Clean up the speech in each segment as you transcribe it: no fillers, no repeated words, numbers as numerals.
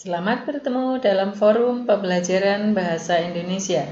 Selamat bertemu dalam forum pembelajaran bahasa Indonesia.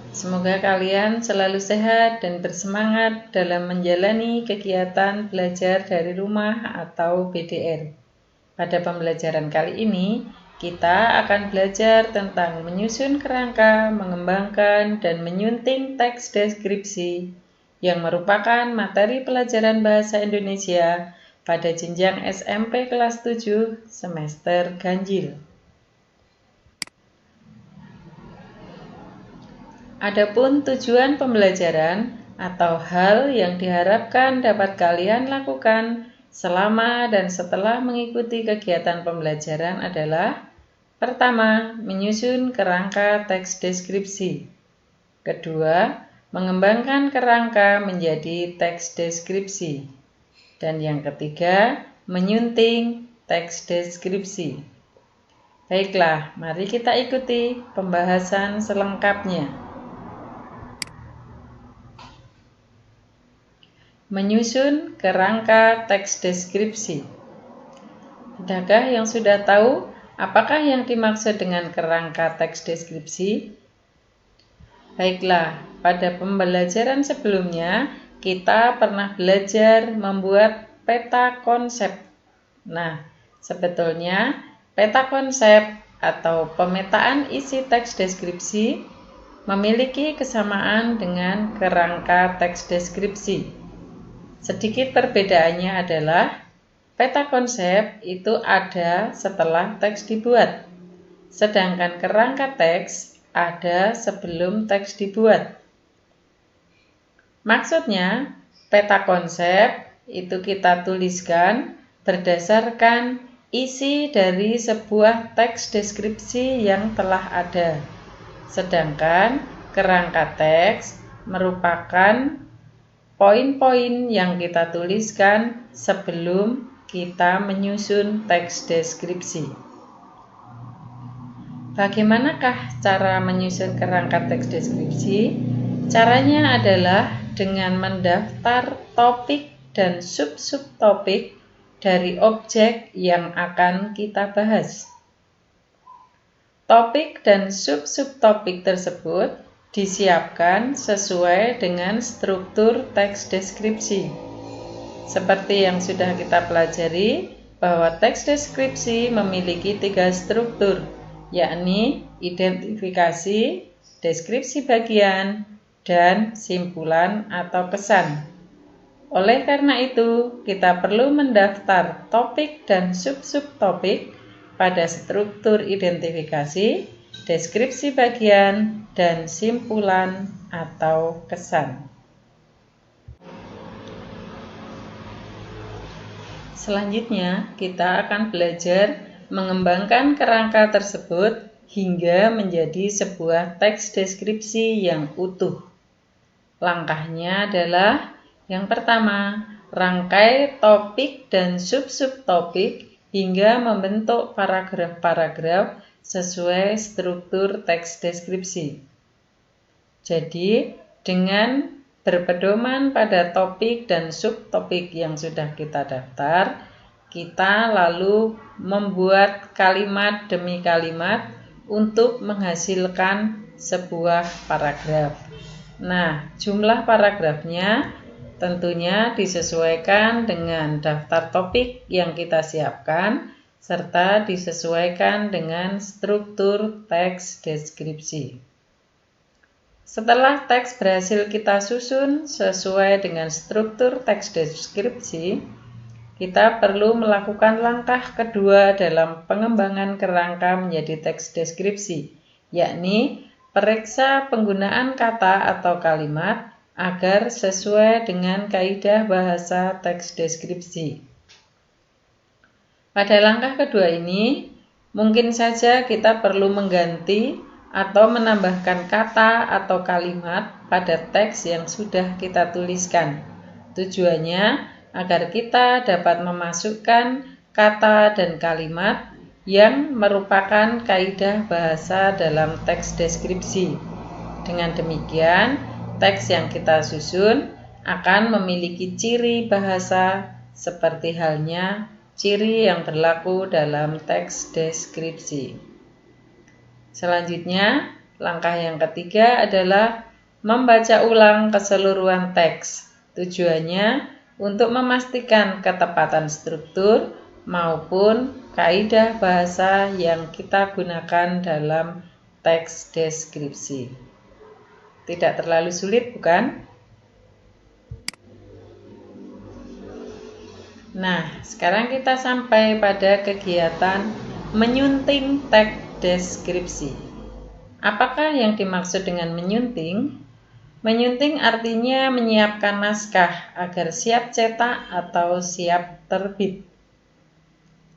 Semoga kalian selalu sehat dan bersemangat dalam menjalani kegiatan belajar dari rumah atau BDR. Pada pembelajaran kali ini, kita akan belajar tentang menyusun kerangka, mengembangkan, dan menyunting teks deskripsi yang merupakan materi pelajaran bahasa Indonesia pada jenjang SMP kelas 7 semester ganjil. Adapun tujuan pembelajaran atau hal yang diharapkan dapat kalian lakukan selama dan setelah mengikuti kegiatan pembelajaran adalah: pertama, menyusun kerangka teks deskripsi. Kedua, mengembangkan kerangka menjadi teks deskripsi. Dan yang ketiga, menyunting teks deskripsi. Baiklah, mari kita ikuti pembahasan selengkapnya. Menyusun kerangka teks deskripsi. Adakah yang sudah tahu apakah yang dimaksud dengan kerangka teks deskripsi? Baiklah, pada pembelajaran sebelumnya kita pernah belajar membuat peta konsep. Nah, sebetulnya peta konsep atau pemetaan isi teks deskripsi memiliki kesamaan dengan kerangka teks deskripsi. Sedikit perbedaannya adalah peta konsep itu ada setelah teks dibuat, sedangkan kerangka teks ada sebelum teks dibuat. Maksudnya, peta konsep itu kita tuliskan berdasarkan isi dari sebuah teks deskripsi yang telah ada. Sedangkan kerangka teks merupakan poin-poin yang kita tuliskan sebelum kita menyusun teks deskripsi. Bagaimanakah cara menyusun kerangka teks deskripsi? Caranya adalah dengan mendaftar topik dan sub-subtopik dari objek yang akan kita bahas. Topik dan sub-subtopik tersebut disiapkan sesuai dengan struktur teks deskripsi. Seperti yang sudah kita pelajari, bahwa teks deskripsi memiliki 3 struktur, yakni identifikasi, deskripsi bagian, dan simpulan atau kesan. Oleh karena itu, kita perlu mendaftar topik dan sub-subtopik pada struktur identifikasi, deskripsi bagian, dan simpulan atau kesan. Selanjutnya, kita akan belajar mengembangkan kerangka tersebut hingga menjadi sebuah teks deskripsi yang utuh. Langkahnya adalah: yang pertama, rangkai topik dan sub-subtopik hingga membentuk paragraf-paragraf sesuai struktur teks deskripsi. Jadi, dengan berpedoman pada topik dan subtopik yang sudah kita daftar, kita lalu membuat kalimat demi kalimat untuk menghasilkan sebuah paragraf. Nah, jumlah paragrafnya tentunya disesuaikan dengan daftar topik yang kita siapkan, serta disesuaikan dengan struktur teks deskripsi. Setelah teks berhasil kita susun sesuai dengan struktur teks deskripsi, kita perlu melakukan langkah kedua dalam pengembangan kerangka menjadi teks deskripsi, yakni periksa penggunaan kata atau kalimat agar sesuai dengan kaidah bahasa teks deskripsi. Pada langkah kedua ini, mungkin saja kita perlu mengganti atau menambahkan kata atau kalimat pada teks yang sudah kita tuliskan. Tujuannya agar kita dapat memasukkan kata dan kalimat yang merupakan kaidah bahasa dalam teks deskripsi. Dengan demikian, teks yang kita susun akan memiliki ciri bahasa seperti halnya ciri yang berlaku dalam teks deskripsi. Selanjutnya, langkah yang ketiga adalah membaca ulang keseluruhan teks. Tujuannya untuk memastikan ketepatan struktur maupun kaidah bahasa yang kita gunakan dalam teks deskripsi. Tidak terlalu sulit, bukan? Nah, sekarang kita sampai pada kegiatan menyunting teks deskripsi. Apakah yang dimaksud dengan menyunting? Menyunting artinya menyiapkan naskah agar siap cetak atau siap terbit.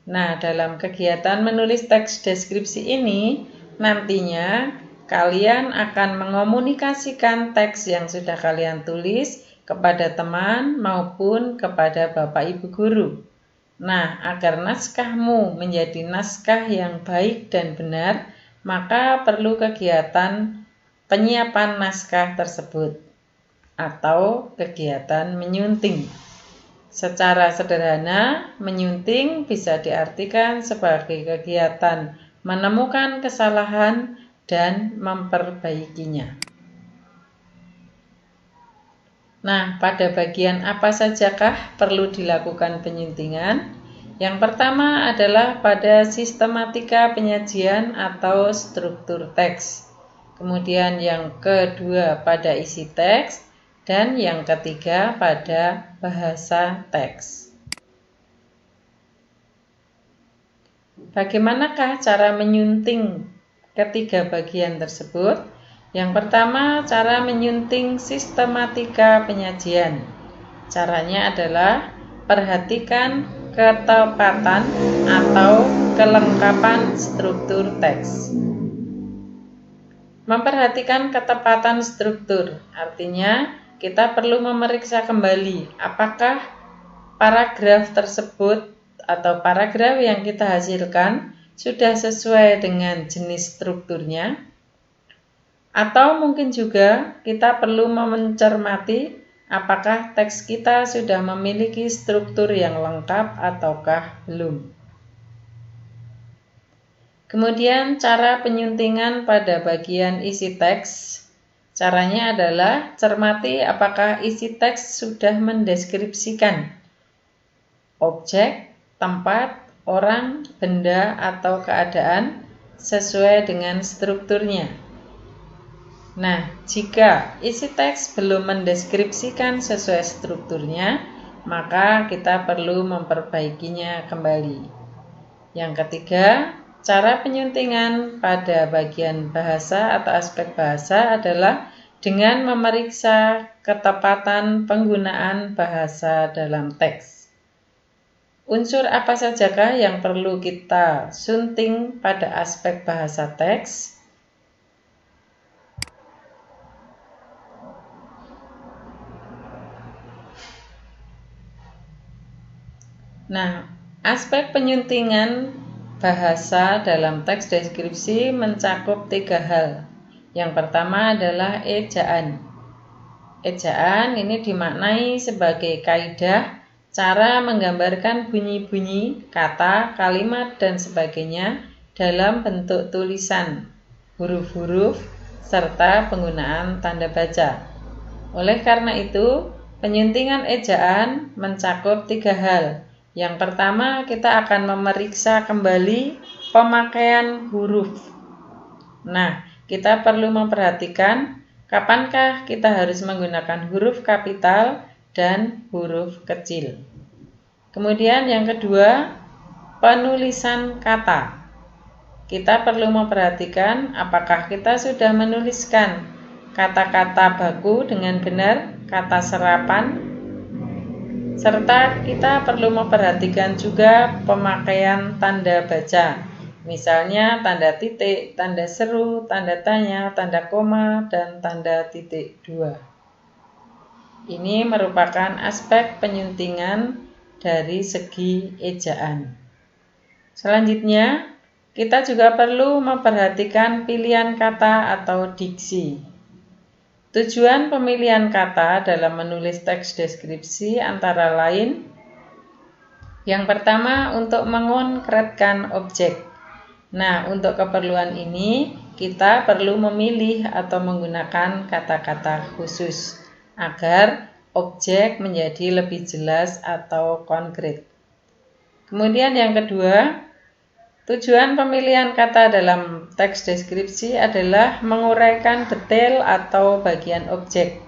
Nah, dalam kegiatan menulis teks deskripsi ini, nantinya kalian akan mengomunikasikan teks yang sudah kalian tulis kepada teman maupun kepada Bapak Ibu guru. Nah, agar naskahmu menjadi naskah yang baik dan benar, maka perlu kegiatan penyiapan naskah tersebut atau kegiatan menyunting. Secara sederhana, menyunting bisa diartikan sebagai kegiatan menemukan kesalahan dan memperbaikinya. Nah, pada bagian apa sajakah perlu dilakukan penyuntingan? Yang pertama adalah pada sistematika penyajian atau struktur teks. Kemudian yang kedua pada isi teks, dan yang ketiga pada bahasa teks. Bagaimanakah cara menyunting ketiga bagian tersebut? Yang pertama, cara menyunting sistematika penyajian. Caranya adalah perhatikan ketepatan atau kelengkapan struktur teks. Memperhatikan ketepatan struktur, artinya kita perlu memeriksa kembali apakah paragraf tersebut atau paragraf yang kita hasilkan sudah sesuai dengan jenis strukturnya. Atau mungkin juga kita perlu mencermati apakah teks kita sudah memiliki struktur yang lengkap ataukah belum. Kemudian cara penyuntingan pada bagian isi teks. Caranya adalah cermati apakah isi teks sudah mendeskripsikan objek, tempat, orang, benda, atau keadaan sesuai dengan strukturnya. Nah, jika isi teks belum mendeskripsikan sesuai strukturnya, maka kita perlu memperbaikinya kembali. Yang ketiga, cara penyuntingan pada bagian bahasa atau aspek bahasa adalah dengan memeriksa ketepatan penggunaan bahasa dalam teks. Unsur apa sajakah yang perlu kita sunting pada aspek bahasa teks? Nah, aspek penyuntingan bahasa dalam teks deskripsi mencakup 3 hal. Yang pertama adalah ejaan. Ejaan ini dimaknai sebagai kaidah cara menggambarkan bunyi-bunyi, kata, kalimat, dan sebagainya dalam bentuk tulisan, huruf-huruf, serta penggunaan tanda baca. Oleh karena itu, penyuntingan ejaan mencakup 3 hal. Yang pertama, kita akan memeriksa kembali pemakaian huruf. Nah, kita perlu memperhatikan kapankah kita harus menggunakan huruf kapital dan huruf kecil. Kemudian yang kedua, penulisan kata. Kita perlu memperhatikan apakah kita sudah menuliskan kata-kata baku dengan benar, kata serapan, serta kita perlu memperhatikan juga pemakaian tanda baca, misalnya tanda titik, tanda seru, tanda tanya, tanda koma, dan tanda titik 2. Ini merupakan aspek penyuntingan dari segi ejaan. Selanjutnya, kita juga perlu memperhatikan pilihan kata atau diksi. Tujuan pemilihan kata dalam menulis teks deskripsi antara lain Yang pertama, untuk mengkonkretkan objek. Nah, untuk keperluan ini kita perlu memilih atau menggunakan kata-kata khusus agar objek menjadi lebih jelas atau konkret. Kemudian yang kedua, tujuan pemilihan kata dalam teks deskripsi adalah menguraikan detail atau bagian objek.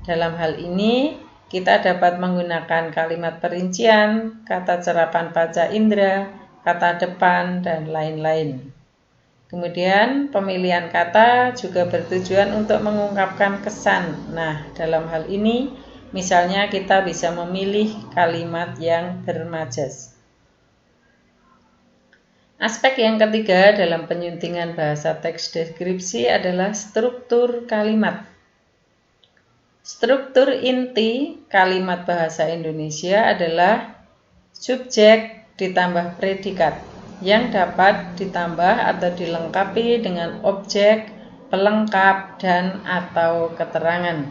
Dalam hal ini, kita dapat menggunakan kalimat perincian, kata serapan panca indera, kata depan, dan lain-lain. Kemudian, pemilihan kata juga bertujuan untuk mengungkapkan kesan. Nah, dalam hal ini, misalnya kita bisa memilih kalimat yang bermajas. Aspek yang ketiga dalam penyuntingan bahasa teks deskripsi adalah struktur kalimat. Struktur inti kalimat bahasa Indonesia adalah subjek ditambah predikat yang dapat ditambah atau dilengkapi dengan objek, pelengkap, dan atau keterangan.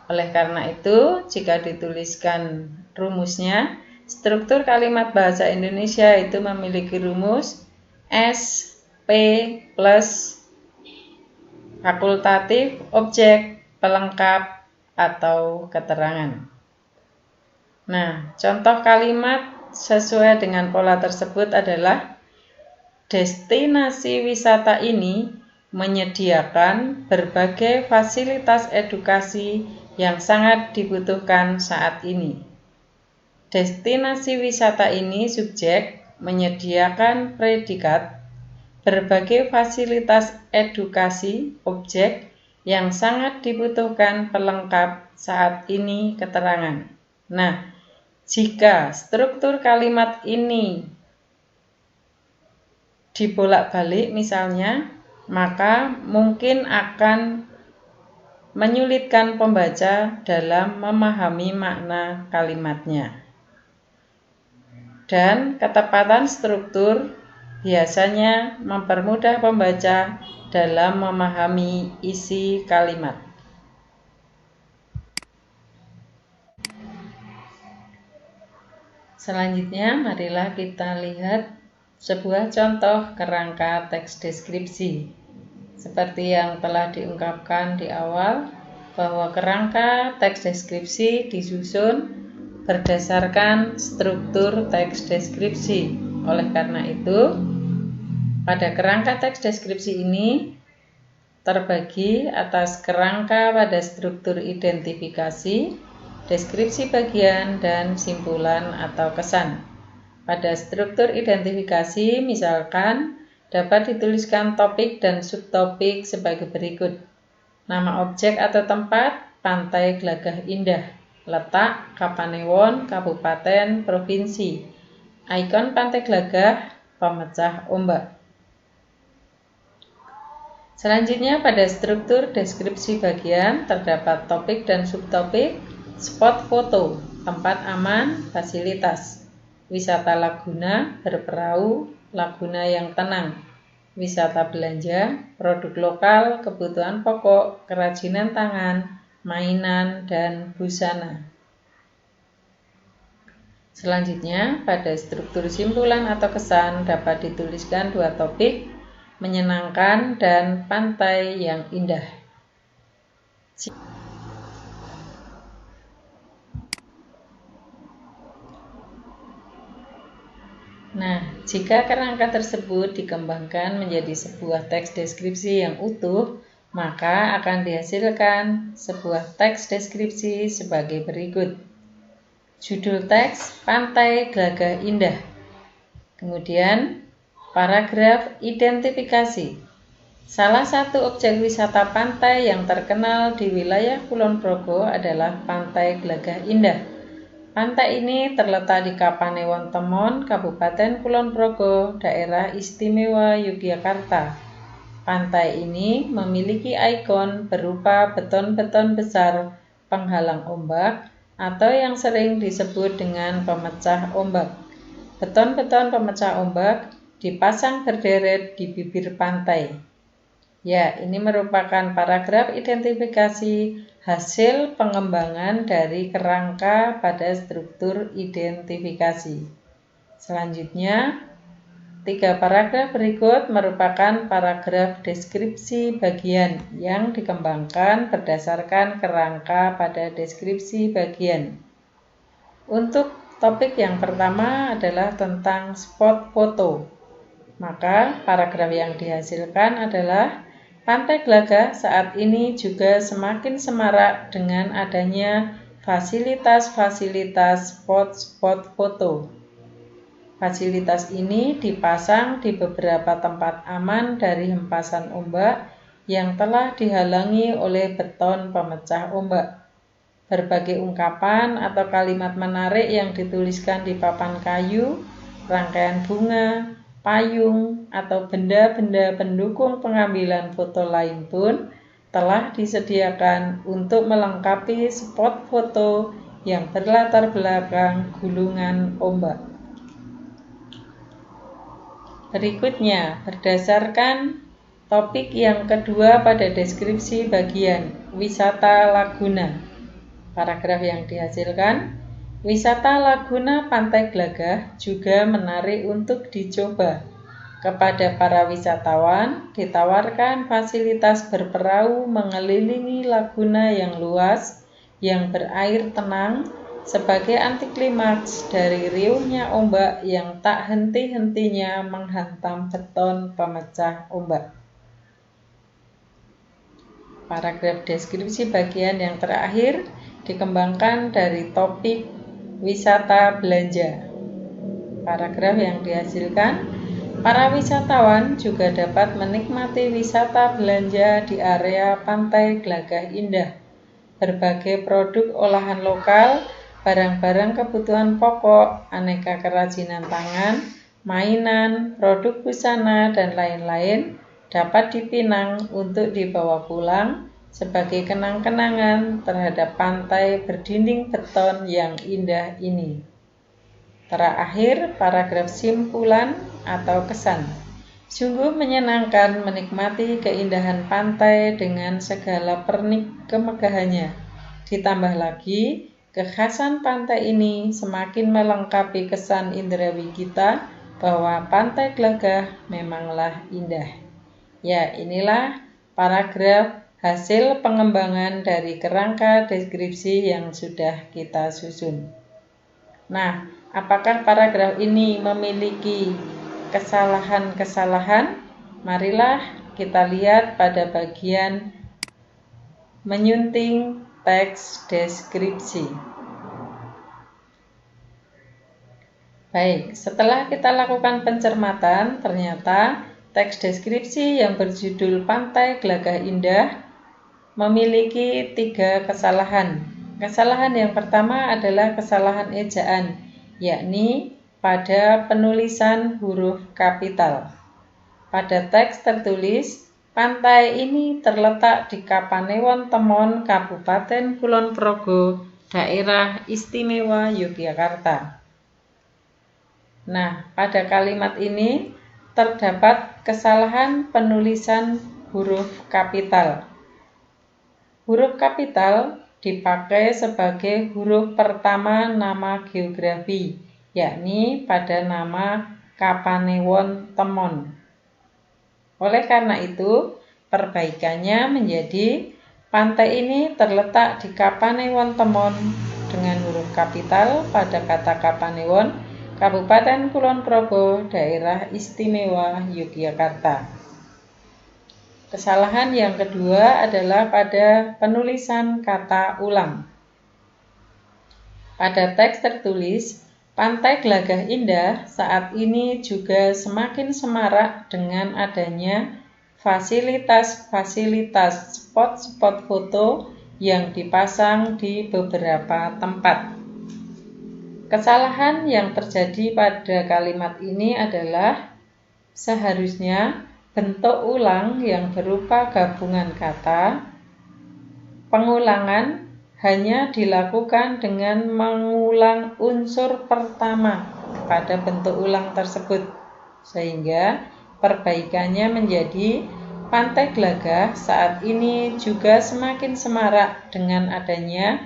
Oleh karena itu, jika dituliskan rumusnya, struktur kalimat bahasa Indonesia itu memiliki rumus S, P, plus fakultatif, objek, pelengkap, atau keterangan. Nah, contoh kalimat sesuai dengan pola tersebut adalah destinasi wisata ini menyediakan berbagai fasilitas edukasi yang sangat dibutuhkan saat ini. Destinasi wisata ini subjek menyediakan predikat berbagai fasilitas edukasi objek yang sangat dibutuhkan pelengkap saat ini keterangan. Nah, jika struktur kalimat ini dibolak-balik misalnya, maka mungkin akan menyulitkan pembaca dalam memahami makna kalimatnya. Dan ketepatan struktur biasanya mempermudah pembaca dalam memahami isi kalimat. Selanjutnya, marilah kita lihat sebuah contoh kerangka teks deskripsi. Seperti yang telah diungkapkan di awal, bahwa kerangka teks deskripsi disusun berdasarkan struktur teks deskripsi. Oleh karena itu, pada kerangka teks deskripsi ini terbagi atas kerangka pada struktur identifikasi, deskripsi bagian, dan simpulan atau kesan. Pada struktur identifikasi, misalkan dapat dituliskan topik dan subtopik sebagai berikut. Nama objek atau tempat, Pantai Glagah Indah. Letak, Kapanewon, Kabupaten, Provinsi. Ikon Pantai Glagah, pemecah ombak. Selanjutnya, pada struktur deskripsi bagian terdapat topik dan subtopik, spot foto, tempat aman, fasilitas, wisata laguna, berperahu, laguna yang tenang, wisata belanja, produk lokal, kebutuhan pokok, kerajinan tangan, mainan, dan busana. Selanjutnya, pada struktur simpulan atau kesan dapat dituliskan dua topik, menyenangkan dan pantai yang indah. Nah, jika kerangka tersebut dikembangkan menjadi sebuah teks deskripsi yang utuh, maka akan dihasilkan sebuah teks deskripsi sebagai berikut. Judul teks, Pantai Glagah Indah. Kemudian, paragraf identifikasi. Salah satu objek wisata pantai yang terkenal di wilayah Kulon Progo adalah Pantai Glagah Indah. Pantai ini terletak di Kapanewon Temon, Kabupaten Kulon Progo, Daerah Istimewa Yogyakarta. Pantai ini memiliki ikon berupa beton-beton besar penghalang ombak atau yang sering disebut dengan pemecah ombak. Beton-beton pemecah ombak dipasang berderet di bibir pantai. Ya, ini merupakan paragraf identifikasi hasil pengembangan dari kerangka pada struktur identifikasi. Selanjutnya, 3 paragraf berikut merupakan paragraf deskripsi bagian yang dikembangkan berdasarkan kerangka pada deskripsi bagian. Untuk topik yang pertama adalah tentang spot foto. Maka paragraf yang dihasilkan adalah Pantai Glagah saat ini juga semakin semarak dengan adanya fasilitas-fasilitas spot foto. Fasilitas ini dipasang di beberapa tempat aman dari hempasan ombak yang telah dihalangi oleh beton pemecah ombak. Berbagai ungkapan atau kalimat menarik yang dituliskan di papan kayu, rangkaian bunga, payung, atau benda-benda pendukung pengambilan foto lain pun telah disediakan untuk melengkapi spot foto yang berlatar belakang gulungan ombak. Berikutnya, berdasarkan topik yang kedua pada deskripsi bagian wisata Laguna. Paragraf yang dihasilkan, wisata Laguna Pantai Glagah juga menarik untuk dicoba. Kepada para wisatawan, ditawarkan fasilitas berperahu mengelilingi laguna yang luas, yang berair tenang, sebagai antiklimaks dari riuhnya ombak yang tak henti-hentinya menghantam beton pemecah ombak. Paragraf deskripsi bagian yang terakhir dikembangkan dari topik wisata belanja. Paragraf yang dihasilkan, para wisatawan juga dapat menikmati wisata belanja di area Pantai Glagah Indah. Berbagai produk olahan lokal, barang-barang kebutuhan pokok, aneka kerajinan tangan, mainan, produk busana, dan lain-lain dapat dipinang untuk dibawa pulang sebagai kenang-kenangan terhadap pantai berdinding beton yang indah ini. Terakhir, paragraf simpulan atau kesan. Sungguh menyenangkan menikmati keindahan pantai dengan segala pernik kemegahannya. Ditambah lagi, kekhasan pantai ini semakin melengkapi kesan indrawi kita bahwa Pantai Glagah memanglah indah. Ya, inilah paragraf hasil pengembangan dari kerangka deskripsi yang sudah kita susun. Nah, apakah paragraf ini memiliki kesalahan-kesalahan? Marilah kita lihat pada bagian menyunting teks deskripsi. Baik, setelah kita lakukan pencermatan, ternyata teks deskripsi yang berjudul Pantai Glagah Indah memiliki 3 kesalahan. Kesalahan yang pertama adalah kesalahan ejaan, yakni pada penulisan huruf kapital. Pada teks tertulis, pantai ini terletak di Kapanewon Temon, Kabupaten Kulon Progo, Daerah Istimewa Yogyakarta. Nah, pada kalimat ini terdapat kesalahan penulisan huruf kapital. Huruf kapital dipakai sebagai huruf pertama nama geografi, yakni pada nama Kapanewon Temon. Oleh karena itu, perbaikannya menjadi pantai ini terletak di Kapanewon Temon dengan huruf kapital pada kata Kapanewon, Kabupaten Kulon Progo, Daerah Istimewa Yogyakarta. Kesalahan yang kedua adalah pada penulisan kata ulang. Pada teks tertulis, Pantai Glagah Indah saat ini juga semakin semarak dengan adanya fasilitas-fasilitas spot-spot foto yang dipasang di beberapa tempat. Kesalahan yang terjadi pada kalimat ini adalah seharusnya bentuk ulang yang berupa gabungan kata, pengulangan hanya dilakukan dengan mengulang unsur pertama pada bentuk ulang tersebut, sehingga perbaikannya menjadi Pantai Glagah saat ini juga semakin semarak dengan adanya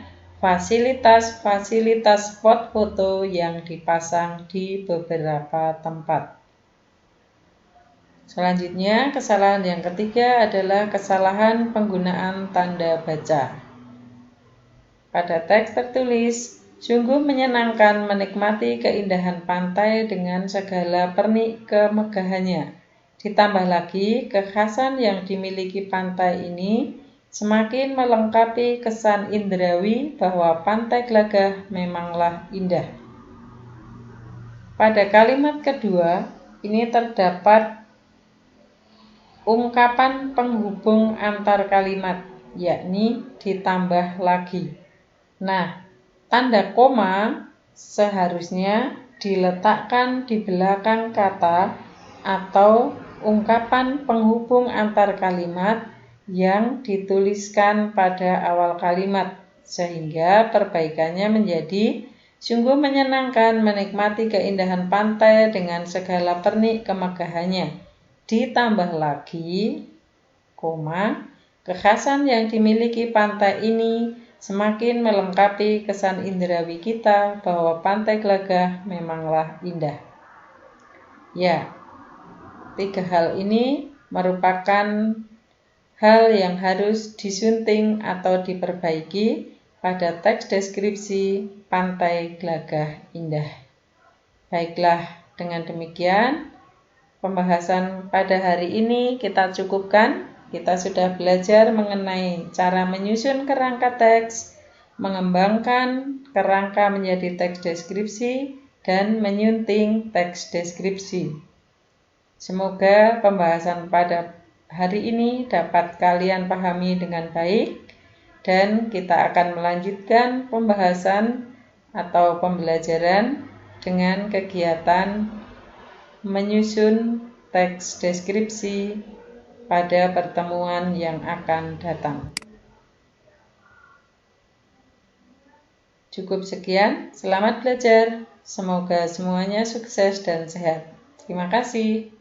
fasilitas-fasilitas spot foto yang dipasang di beberapa tempat. Selanjutnya, kesalahan yang ketiga adalah kesalahan penggunaan tanda baca. Pada teks tertulis, sungguh menyenangkan menikmati keindahan pantai dengan segala pernik kemegahannya. Ditambah lagi, kekhasan yang dimiliki pantai ini semakin melengkapi kesan indrawi bahwa Pantai Glagah memanglah indah. Pada kalimat kedua, ini terdapat ungkapan penghubung antar kalimat, yakni ditambah lagi. Nah, tanda koma seharusnya diletakkan di belakang kata atau ungkapan penghubung antar kalimat yang dituliskan pada awal kalimat, sehingga perbaikannya menjadi sungguh menyenangkan menikmati keindahan pantai dengan segala pernik kemegahannya. Ditambah lagi, koma, kekhasan yang dimiliki pantai ini semakin melengkapi kesan indrawi kita bahwa Pantai Glagah memanglah indah. Ya, 3 hal ini merupakan hal yang harus disunting atau diperbaiki pada teks deskripsi Pantai Glagah Indah. Baiklah, dengan demikian pembahasan pada hari ini kita cukupkan. Kita sudah belajar mengenai cara menyusun kerangka teks, mengembangkan kerangka menjadi teks deskripsi, dan menyunting teks deskripsi. Semoga pembahasan pada hari ini dapat kalian pahami dengan baik, dan kita akan melanjutkan pembahasan atau pembelajaran dengan kegiatan menyusun teks deskripsi pada pertemuan yang akan datang. Cukup sekian, selamat belajar. Semoga semuanya sukses dan sehat. Terima kasih.